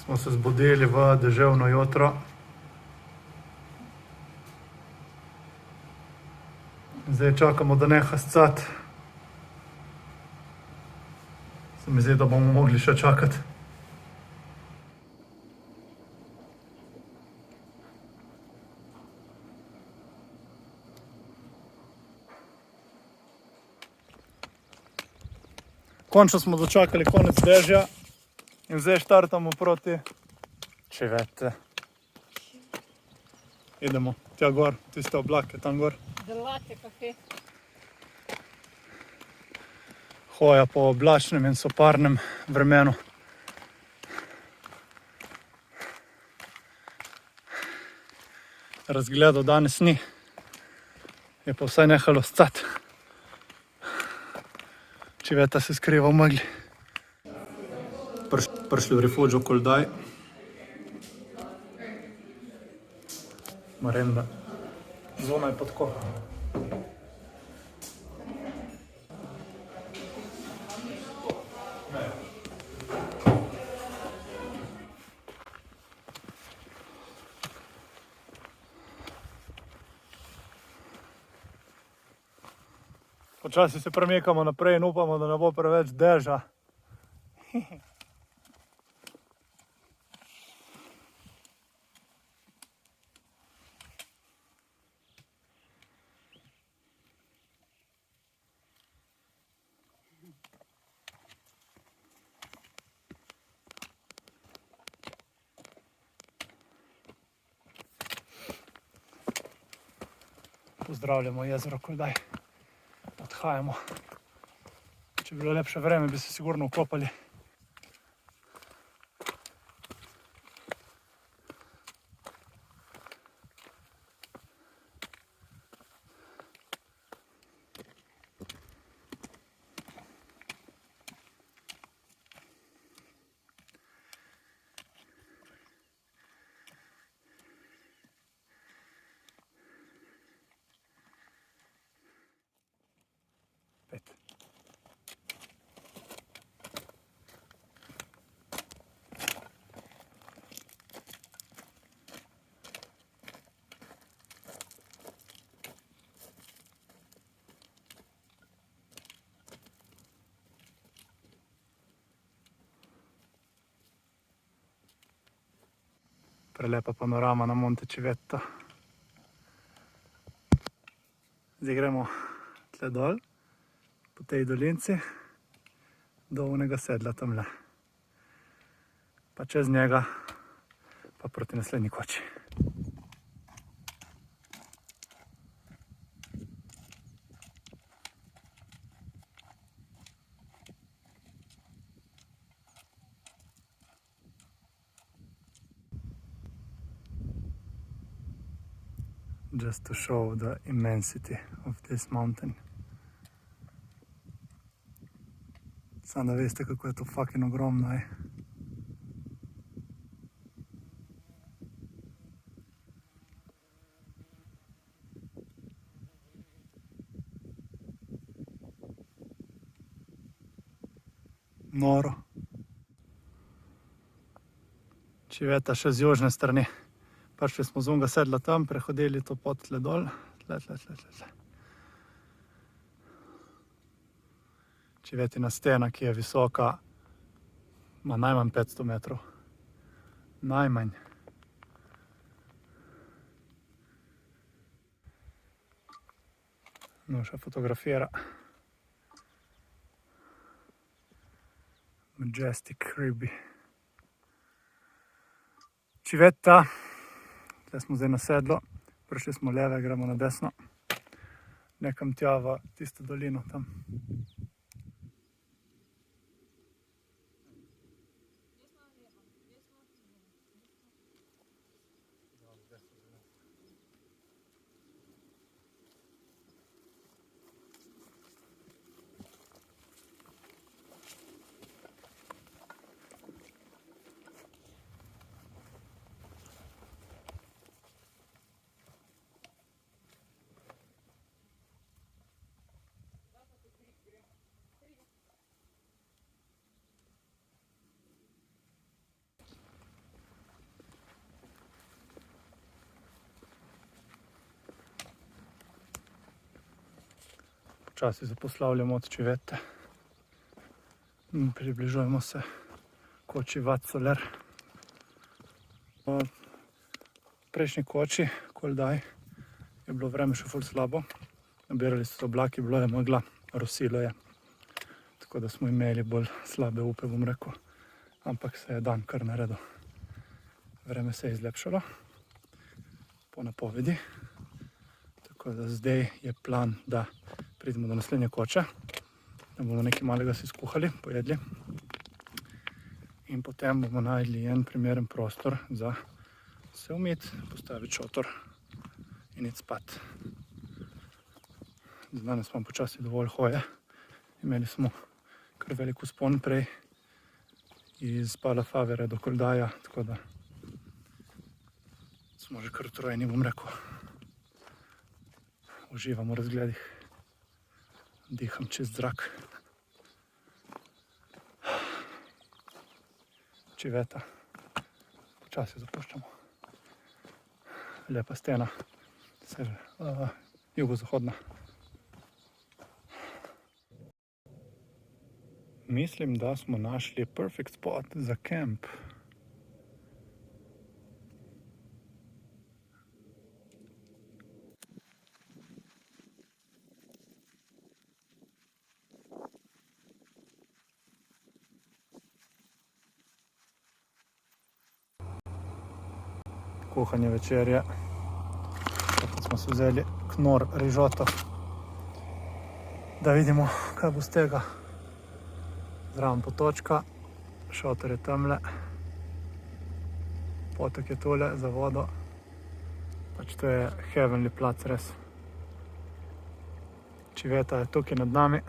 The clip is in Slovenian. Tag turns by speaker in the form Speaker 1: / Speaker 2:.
Speaker 1: Smo se zbudili v deževno jutro. Zdaj čakamo, da neha scati. Se mi zdi, da bomo mogli še čakati. Končno smo dočakali konec dežja in zdaj štartamo proti Civette. Idemo tja gor, tiste oblake tam gor. Hoja po oblačnem in soparnem vremenu. Razgledov danes ni, je pa vsaj nehalo scati. Civetta se skriva v megli. Prišli v Rifugio Coldai. Marenda. Zunaj pa tako. Počasi se premikamo naprej in upamo, da ne bo preveč dežja. Pozdravljamo jezero Coldai. Odhajamo. Če bi bilo lepše vreme, bi se sigurno ukopali. Prelepa panorama na Monte Civetta. Zdaj gremo tle dol, po tej dolinci, do onega sedla tamle. Pa čez njega, pa proti naslednji koči. Just to show the immensity of this mountain. Samo da veste, kako je to fucking ogromno, Noro. Civetta še z južne strani. Prišli smo z onega sedla tam, prehodili to pot tle dol. Tle. Civettina stena, ki je visoka, ima najmanj 500 metrov. Najmanj. No, še fotografira. Majestic Ribi. Civetta. Tle smo zdaj na sedlu, prišli smo leve, gremo na desno, nekam tja v tisto dolino tam. Počasi zaposlavljamo od Civete. Približujemo se koči Vat Soler. V prejšnji koči, Koldaj, je bilo vreme še ful slabo. Nabirali so se oblaki, bilo je megla, rosilo je. Tako da smo imeli bolj slabe upe, bom rekel. Ampak se je dan kar naredil. Vreme se je izlepšalo po napovedi. Tako da zdaj je plan, da pridemo do naslednje koče, da bomo nekaj malega si skuhali, pojedli. In potem bomo najdli en primeren prostor za se umiti, postaviti šotor in iti spat. Danes imam počasi dovolj hoje. Imeli smo kar velik vzpon prej iz Palafavere do Koldaja, tako da smo že kar utrujeni, bom rekel. Uživam v razgledih, diham čist zrak. Civeta, počasi zapuščamo. Lepa stena, jugozahodna. Mislim, da smo našli perfect spot za kamp. Kuhanje večerje. Tako smo se vzeli knor rižoto, da vidimo, kaj bo z tega. Zraven potočka, šotor je tamle, potok je tule za vodo. Pač to je heavenly plac res. Civeta je tukaj nad nami.